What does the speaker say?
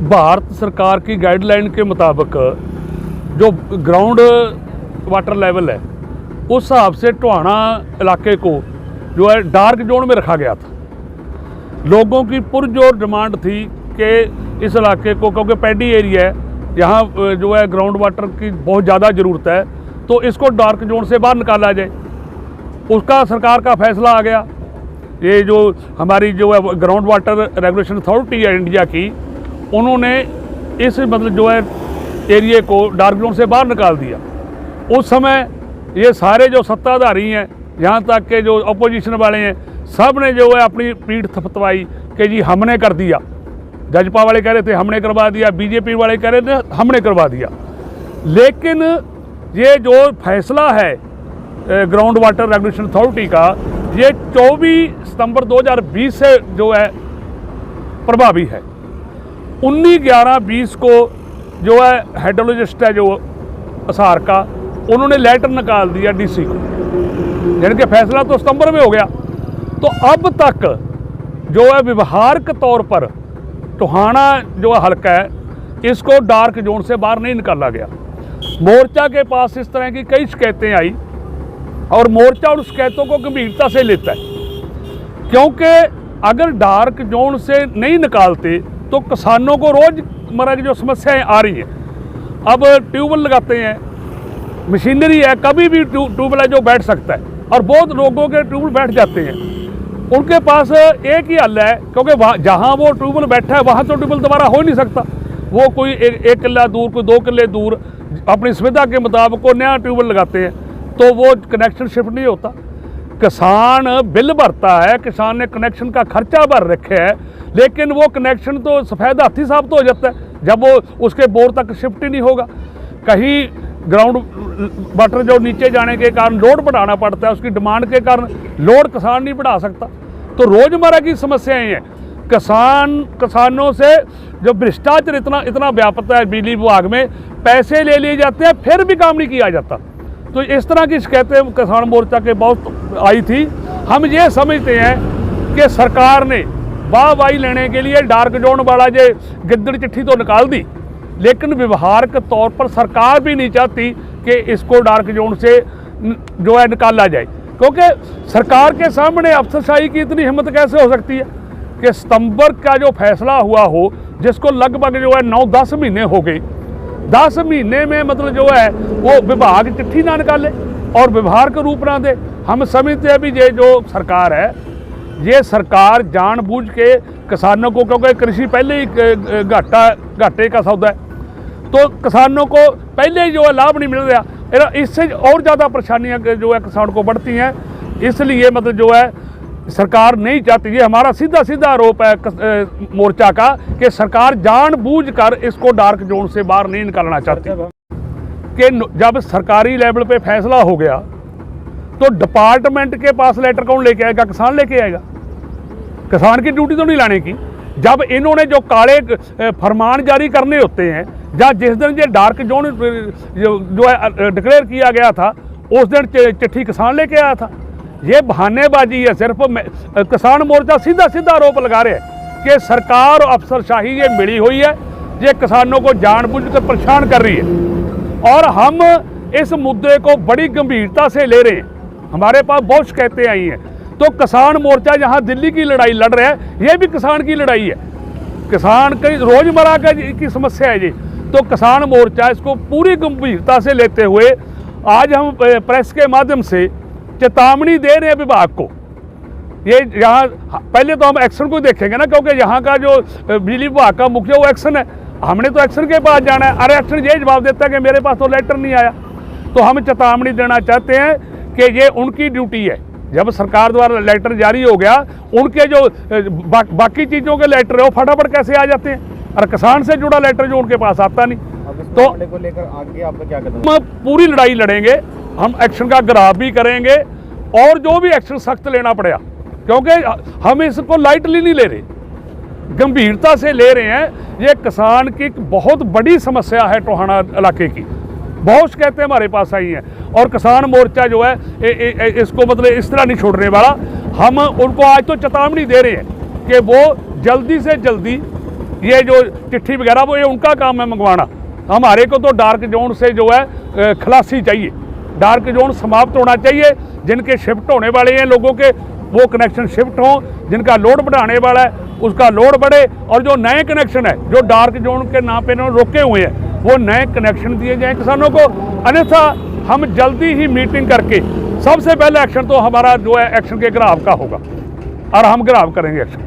भारत सरकार की गाइडलाइन के मुताबिक जो ग्राउंड वाटर लेवल है उस हिसाब से टोहाना इलाके को जो है डार्क जोन में रखा गया था। लोगों की पुरजोर डिमांड थी कि इस इलाके को, क्योंकि पैडी एरिया है, यहाँ जो है ग्राउंड वाटर की बहुत ज़्यादा ज़रूरत है, तो इसको डार्क जोन से बाहर निकाला जाए। उसका सरकार का फैसला आ गया। ये जो हमारी जो है ग्राउंड वाटर रेगुलेशन अथॉरिटी है इंडिया की, उन्होंने इस मतलब जो है एरिए को डार्क जोन से बाहर निकाल दिया। उस समय ये सारे जो सत्ताधारी हैं, यहाँ तक के जो अपोजिशन वाले हैं, सब ने जो है अपनी पीठ थपथवाई कि जी हमने कर दिया। भाजपा वाले कह रहे थे हमने करवा दिया, बीजेपी वाले कह रहे थे हमने करवा दिया। लेकिन ये जो फैसला है ग्राउंड वाटर रेगुलेशन अथॉरिटी का, ये 24 सितंबर 2020 से जो है प्रभावी है। 19/11/20 को जो है हाइड्रोलॉजिस्ट है जो असार का, उन्होंने लेटर निकाल दिया डीसी को, यानी कि फैसला तो सितंबर में हो गया। तो अब तक जो है व्यवहारिक तौर पर टोहाना जो हल्का है, इसको डार्क जोन से बाहर नहीं निकाला गया। मोर्चा के पास इस तरह की कई शिकायतें आई और मोर्चा उन शिकायतों को गंभीरता से लेता है, क्योंकि अगर डार्क जोन से नहीं निकालते तो किसानों को रोज़मर्रा की जो समस्याएं आ रही हैं, अब ट्यूबवेल लगाते हैं, मशीनरी है, कभी भी ट्यूबवेल है जो बैठ सकता है, और बहुत लोगों के ट्यूबवेल बैठ जाते हैं। उनके पास एक ही हल है, क्योंकि जहाँ वो ट्यूबवेल बैठा है वहाँ तो ट्यूबवेल दोबारा हो नहीं सकता। वो कोई एक किला दूर, कोई 2 किले दूर अपनी सुविधा के मुताबिक को नया ट्यूबवेल लगाते हैं, तो वो कनेक्शन शिफ्ट नहीं होता। किसान बिल भरता है, किसान ने कनेक्शन का खर्चा भर रखा है, लेकिन वो कनेक्शन तो सफ़ेद हाथी साबित हो जाता है जब वो उसके बोर तक शिफ्ट ही नहीं होगा। कहीं ग्राउंड वाटर जो नीचे जाने के कारण लोड बढ़ाना पड़ता है, उसकी डिमांड के कारण लोड किसान नहीं बढ़ा सकता। तो रोज़मर्रा की समस्याएं हैं। किसानों से जो भ्रष्टाचार इतना व्यापक है बिजली विभाग में, पैसे ले लिए जाते हैं फिर भी काम नहीं किया जाता। तो इस तरह की शिकायतें किसान मोर्चा के बहुत आई थी। हम ये समझते हैं कि सरकार ने वाहवाही लेने के लिए डार्क जोन वाला जो गिद्दड़ चिट्ठी तो निकाल दी, लेकिन व्यवहारिक तौर पर सरकार भी नहीं चाहती कि इसको डार्क जोन से जो है निकाला जाए, क्योंकि सरकार के सामने अफसरशाही की इतनी हिम्मत कैसे हो सकती है कि सितंबर का जो फैसला हुआ हो, जिसको लगभग जो है 9-10 महीने हो गए, 10 महीने में मतलब जो है वो विभाग चिट्ठी ना निकाले और व्यवहार का रूप ना दे। हम समझते हैं भी ये जो सरकार है, ये सरकार जानबूझ के किसानों को, क्योंकि कृषि पहले ही घाटे का सौदा है, तो किसानों को पहले ही जो है लाभ नहीं मिल रहा, इससे और ज़्यादा परेशानियां जो है किसान को बढ़ती हैं। इसलिए मतलब जो है सरकार नहीं चाहती, ये हमारा सीधा आरोप है मोर्चा का, कि सरकार जानबूझकर इसको डार्क जोन से बाहर नहीं निकालना चाहती। कि जब सरकारी लेवल पे फैसला हो गया तो डिपार्टमेंट के पास लेटर कौन लेके आएगा? किसान लेके आएगा। किसान की ड्यूटी तो नहीं लाने की। जब इन्होंने जो काले फरमान जारी करने होते हैं, या जिस दिन ये डार्क जोन जो है डिक्लेयर किया गया था, उस दिन चिट्ठी किसान लेके आया था। ये बहानेबाजी है सिर्फ। किसान मोर्चा सीधा आरोप लगा रहे हैं कि सरकार और अफसरशाही ये मिली हुई है, ये किसानों को जानबूझकर परेशान कर रही है, और हम इस मुद्दे को बड़ी गंभीरता से ले रहे हैं। हमारे पास बहुत शिकायतें आई हैं। तो किसान मोर्चा जहाँ दिल्ली की लड़ाई लड़ रहा है, ये भी किसान की लड़ाई है, किसान की रोज़मर्रा की समस्या है जी। तो किसान मोर्चा इसको पूरी गंभीरता से लेते हुए आज हम प्रेस के माध्यम से चेतावनी दे रहे हैं विभाग को। ये यहाँ पहले तो हम एक्शन को देखेंगे ना, क्योंकि यहाँ का जो बिजली विभाग का मुखिया वो एक्शन है, हमने तो एक्शन के पास जाना है। अरे एक्शन ये जवाब देता है कि मेरे पास तो लेटर नहीं आया। तो हम चेतावनी देना चाहते हैं कि ये उनकी ड्यूटी है। जब सरकार द्वारा लेटर जारी हो गया, उनके जो बाकी चीज़ों के लेटर है वो फटाफट कैसे आ जाते हैं, और किसान से जुड़ा लेटर जो उनके पास आता नहीं। तो को लेकर आगे आपका क्या कदम? हम पूरी लड़ाई लड़ेंगे, हम एक्शन का ग्राफ भी करेंगे, और जो भी एक्शन सख्त लेना पड़ेगा, क्योंकि हम इसको लाइटली नहीं ले रहे, गंभीरता से ले रहे हैं। ये किसान की बहुत बड़ी समस्या है टोहाना इलाके की। बहुत शिकायतें हमारे पास आई हैं, और किसान मोर्चा जो है इसको मतलब इस तरह नहीं छोड़ने वाला। हम उनको आज तो चेतावनी दे रहे हैं कि वो जल्दी से जल्दी ये जो चिट्ठी वगैरह वो ये उनका काम है मंगवाना। हमारे को तो डार्क जोन से जो है खलासी चाहिए, डार्क जोन समाप्त होना चाहिए। जिनके शिफ्ट होने वाले हैं लोगों के वो कनेक्शन शिफ्ट हों, जिनका लोड बढ़ाने वाला है उसका लोड बढ़े, और जो नए कनेक्शन है जो डार्क जोन के नाम पे रोके हुए हैं वो नए कनेक्शन दिए जाएँ किसानों को। अन्यथा हम जल्दी ही मीटिंग करके सबसे पहले एक्शन तो हमारा जो है एक्शन के ग्राहक का होगा और हम ग्राहक करेंगे एक्शन।